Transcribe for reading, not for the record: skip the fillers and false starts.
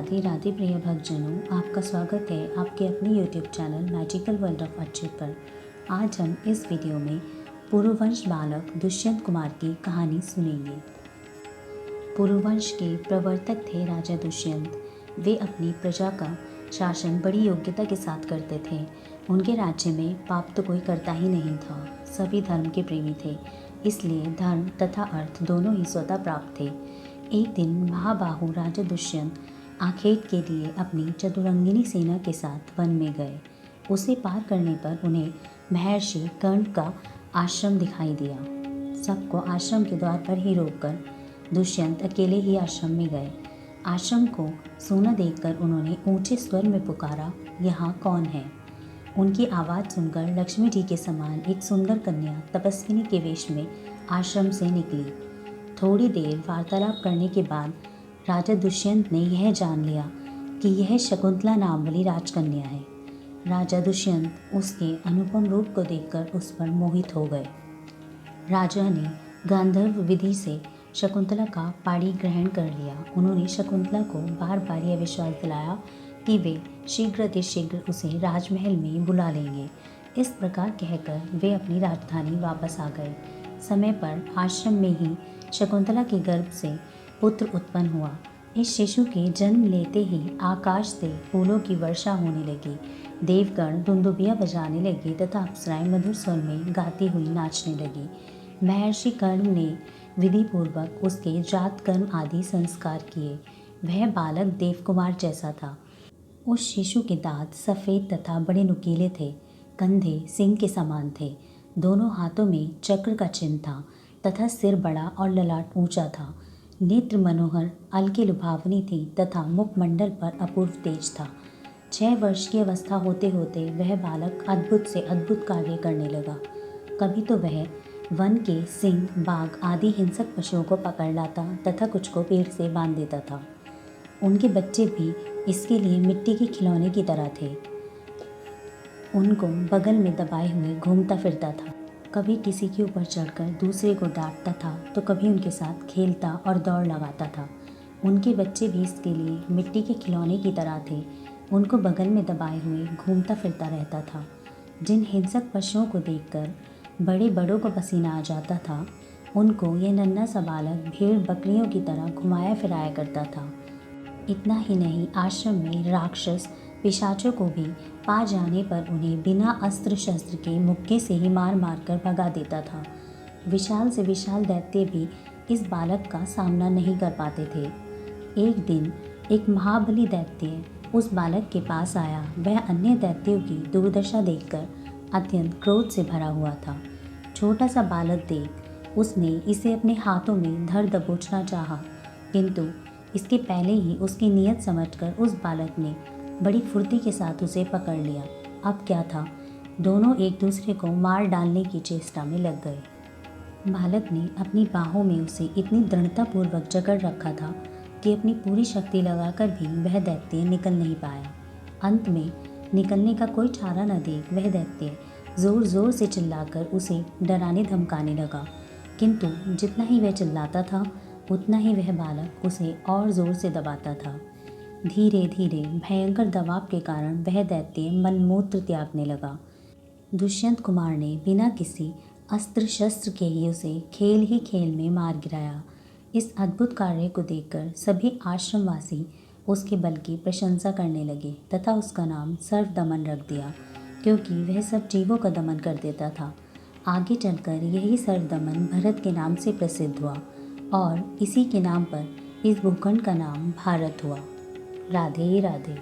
राधे राधे प्रिय भक्तजनों, आपका स्वागत है आपके अपने YouTube channel magical world of Archit पर। आज हम इस वीडियो में पुरुवंश बालक दुष्यंत कुमार की कहानी सुनेंगे। पुरुवंश के प्रवर्तक थे राजा दुष्यंत। वे अपनी प्रजा का शासन बड़ी योग्यता के साथ करते थे। उनके राज्य में पाप तो कोई करता ही नहीं था। सभी धर्म के प्रेमी थे, इसलिए धर्म तथा अर्थ दोनों ही स्वतः प्राप्त थे। एक दिन महाबाहु राजा दुष्यंत आखेट के लिए अपनी चतुरंगिनी सेना के साथ वन में गए। उसे पार करने पर उन्हें महर्षि कर्ण का आश्रम दिखाई दिया। सबको आश्रम के द्वार पर ही रोककर दुष्यंत अकेले ही आश्रम में गए। आश्रम को सूना देखकर उन्होंने ऊंचे स्वर में पुकारा, यहाँ कौन है? उनकी आवाज़ सुनकर लक्ष्मी जी के समान एक सुंदर कन्या तपस्विनी के वेश में आश्रम से निकली। थोड़ी देर वार्तालाप करने के बाद राजा दुष्यंत ने यह जान लिया कि यह शकुंतला नाम वाली राजकन्या है। राजा दुष्यंत उसके अनुपम रूप को देखकर उस पर मोहित हो गए। राजा ने गांधर्व विधि से शकुंतला का पाणी ग्रहण कर लिया। उन्होंने शकुंतला को बार बार यह विश्वास दिलाया कि वे शीघ्र उसे राजमहल में बुला लेंगे। इस प्रकार कहकर वे अपनी राजधानी वापस आ गए। समय पर आश्रम में ही शकुंतला के गर्भ से पुत्र उत्पन्न हुआ। इस शिशु के जन्म लेते ही आकाश से फूलों की वर्षा होने लगी। देवगण दुंदुभियां बजाने लगे तथा अप्सराएं मधुर स्वर में गाती हुई नाचने लगी। महर्षि कर्ण ने विधि पूर्वक उसके जात कर्म आदि संस्कार किए। वह बालक देवकुमार जैसा था। उस शिशु के दांत सफ़ेद तथा बड़े नुकीले थे। कंधे सिंह के समान थे। दोनों हाथों में चक्र का चिन्ह था तथा सिर बड़ा और ललाट ऊंचा था। नेत्र मनोहर अलके लुभावनी थी तथा मुखमंडल पर अपूर्व तेज था। 6 वर्ष की अवस्था होते होते वह बालक अद्भुत से अद्भुत कार्य करने लगा। कभी तो वह वन के सिंह, बाघ आदि हिंसक पशुओं को पकड़ लाता तथा कुछ को पेड़ से बांध देता था। उनके बच्चे भी इसके लिए मिट्टी के खिलौने की तरह थे। उनको बगल में दबाए हुए घूमता फिरता था। कभी किसी के ऊपर चढ़कर दूसरे को डांटता था तो कभी उनके साथ खेलता और दौड़ लगाता था। उनके बच्चे भी इसके लिए मिट्टी के खिलौने की तरह थे। उनको बगल में दबाए हुए घूमता फिरता रहता था। जिन हिंसक पशुओं को देखकर बड़े बड़ों को पसीना आ जाता था, उनको यह नन्हा सा बालक भेड़ बकरियों की तरह घुमाया फिराया करता था। इतना ही नहीं, आश्रम में राक्षस पिशाचों को भी पा जाने पर उन्हें बिना अस्त्र शस्त्र के मुक्के से ही मार मार कर भगा देता था। विशाल से विशाल दैत्य भी इस बालक का सामना नहीं कर पाते थे। एक दिन एक महाबली दैत्य उस बालक के पास आया। वह अन्य दैत्यों की दुर्दशा देखकर अत्यंत क्रोध से भरा हुआ था। छोटा सा बालक देख उसने इसे अपने हाथों में धर दबोचना चाहा, किंतु इसके पहले ही उसकी नीयत समझकर उस बालक ने बड़ी फुर्ती के साथ उसे पकड़ लिया। अब क्या था, दोनों एक दूसरे को मार डालने की चेष्टा में लग गए। बालक ने अपनी बाहों में उसे इतनी दृढ़तापूर्वक जकड़ रखा था कि अपनी पूरी शक्ति लगाकर भी वह दैत्य निकल नहीं पाया। अंत में निकलने का कोई चारा न देख वह दैत्य ज़ोर ज़ोर से चिल्लाकर उसे डराने धमकाने लगा, किंतु जितना ही वह चिल्लाता था उतना ही वह बालक उसे और ज़ोर से दबाता था। धीरे धीरे भयंकर दबाव के कारण वह दैत्य मनमूत्र त्यागने लगा। दुष्यंत कुमार ने बिना किसी अस्त्र शस्त्र के ही उसे खेल में मार गिराया। इस अद्भुत कार्य को देखकर सभी आश्रमवासी उसके बल की प्रशंसा करने लगे तथा उसका नाम सर्वदमन रख दिया, क्योंकि वह सब जीवों का दमन कर देता था। आगे चलकर यही सर्वदमन भरत के नाम से प्रसिद्ध हुआ और इसी के नाम पर इस भूखंड का नाम भारत हुआ। राधे राधे।